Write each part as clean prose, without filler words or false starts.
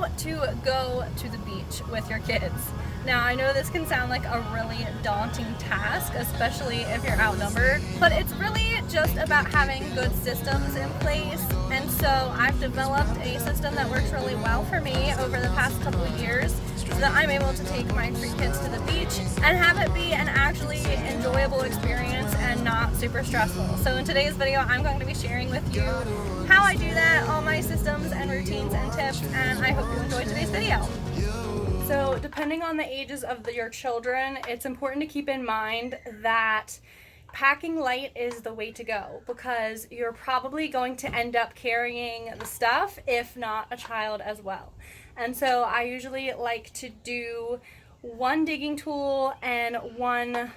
how to go to the beach with your kids. Now, I know this can sound like a really daunting task, especially if you're outnumbered, but it's really just about having good systems in place. And so I've developed a system that works really well for me over the past couple of years, so that I'm able to take my 3 kids to the beach and have it be an actually enjoyable experience and not super stressful. So in today's video, I'm going to be sharing with you how I do that, all my systems and routines and tips, and I hope you enjoy today's video. So depending on the ages of your children, it's important to keep in mind that packing light is the way to go, because you're probably going to end up carrying the stuff, if not a child as well. And so I usually like to do 1 digging tool and 1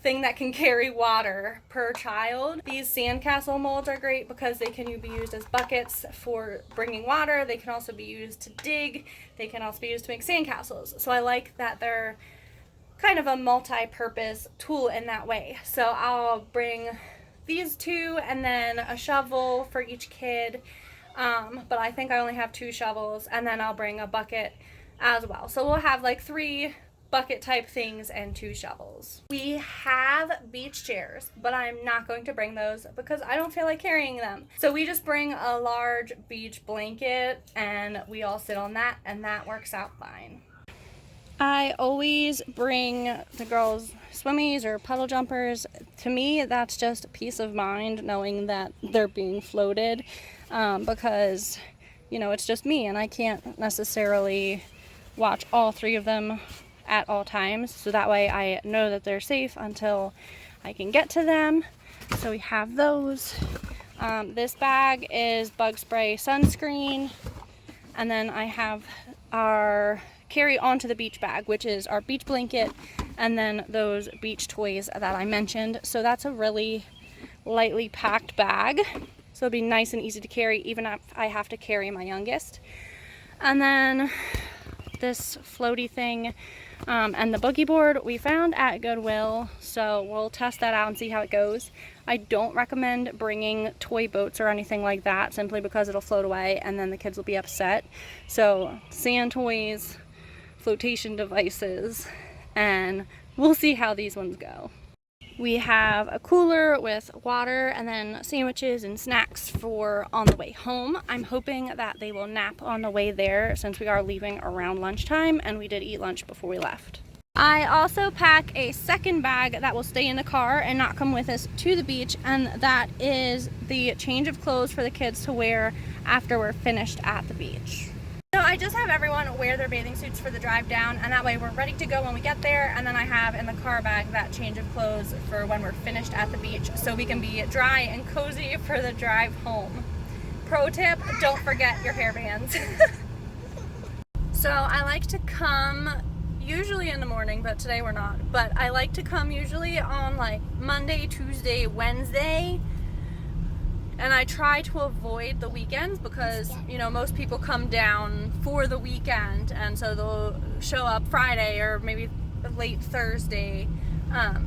thing that can carry water per child. These sandcastle molds are great because they can be used as buckets for bringing water. They can also be used to dig. They can also be used to make sandcastles. So I like that they're kind of a multi-purpose tool in that way. So I'll bring these 2 and then a shovel for each kid. But I think I only have 2 shovels, and then I'll bring a bucket as well. So we'll have like 3 bucket type things and 2 shovels. We have beach chairs, but I'm not going to bring those because I don't feel like carrying them. So we just bring a large beach blanket and we all sit on that, and that works out fine. I always bring the girls swimmies or puddle jumpers. To me, that's just peace of mind knowing that they're being floated, because, you know, it's just me and I can't necessarily watch all 3 of them at all times, so that way I know that they're safe until I can get to them. So we have those. This bag is bug spray, sunscreen, and then I have our carry onto the beach bag, which is our beach blanket, and then those beach toys that I mentioned. So that's a really lightly packed bag, so it'll be nice and easy to carry even if I have to carry my youngest. And then this floaty thing and the boogie board we found at Goodwill, so we'll test that out and see how it goes. I don't recommend bringing toy boats or anything like that, simply because it'll float away and then the kids will be upset. So sand toys, flotation devices, and we'll see how these ones go. We have a cooler with water and then sandwiches and snacks for on the way home. I'm hoping that they will nap on the way there, since we are leaving around lunchtime and we did eat lunch before we left. I also pack a second bag that will stay in the car and not come with us to the beach, and that is the change of clothes for the kids to wear after we're finished at the beach. So I just have everyone wear their bathing suits for the drive down, and that way we're ready to go when we get there. And then I have in the car bag that change of clothes for when we're finished at the beach, so we can be dry and cozy for the drive home. Pro tip, don't forget your hairbands. So I like to come usually in the morning, but today we're not. But I like to come usually on like Monday, Tuesday, Wednesday. And I try to avoid the weekends because, you know, most people come down for the weekend, and so they'll show up Friday or maybe late Thursday.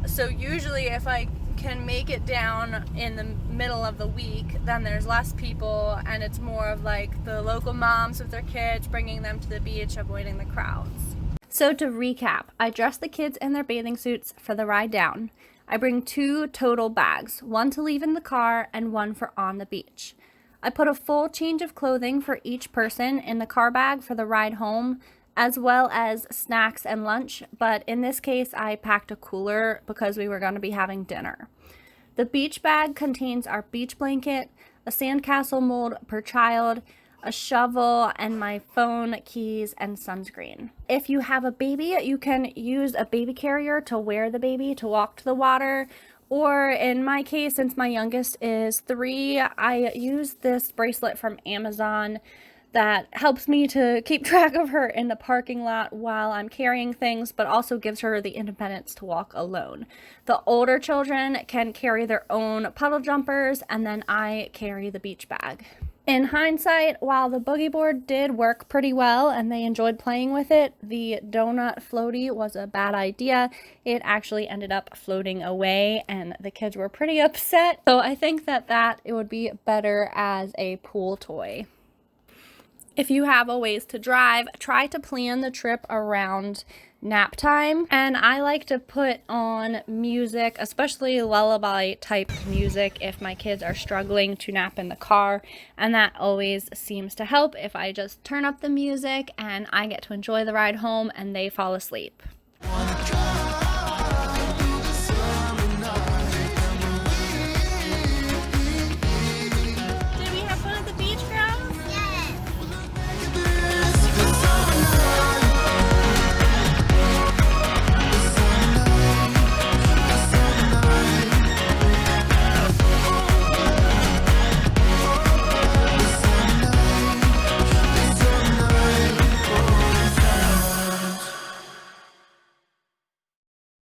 So usually if I can make it down in the middle of the week, then there's less people, and it's more of like the local moms with their kids, bringing them to the beach, avoiding the crowds. So to recap, I dress the kids in their bathing suits for the ride down. I bring 2 total bags, 1 to leave in the car and 1 for on the beach. I put a full change of clothing for each person in the car bag for the ride home, as well as snacks and lunch, but in this case I packed a cooler because we were going to be having dinner. The beach bag contains our beach blanket, a sandcastle mold per child, a shovel, and my phone, keys, and sunscreen. If you have a baby, you can use a baby carrier to wear the baby to walk to the water, or in my case, since my youngest is 3, I use this bracelet from Amazon that helps me to keep track of her in the parking lot while I'm carrying things, but also gives her the independence to walk alone. The older children can carry their own puddle jumpers, and then I carry the beach bag. In hindsight, while the boogie board did work pretty well and they enjoyed playing with it, the donut floaty was a bad idea. It actually ended up floating away and the kids were pretty upset. So I think that it would be better as a pool toy. If you have a ways to drive, try to plan the trip around nap time. And I like to put on music, especially lullaby type music, if my kids are struggling to nap in the car. And that always seems to help if I just turn up the music and I get to enjoy the ride home and they fall asleep.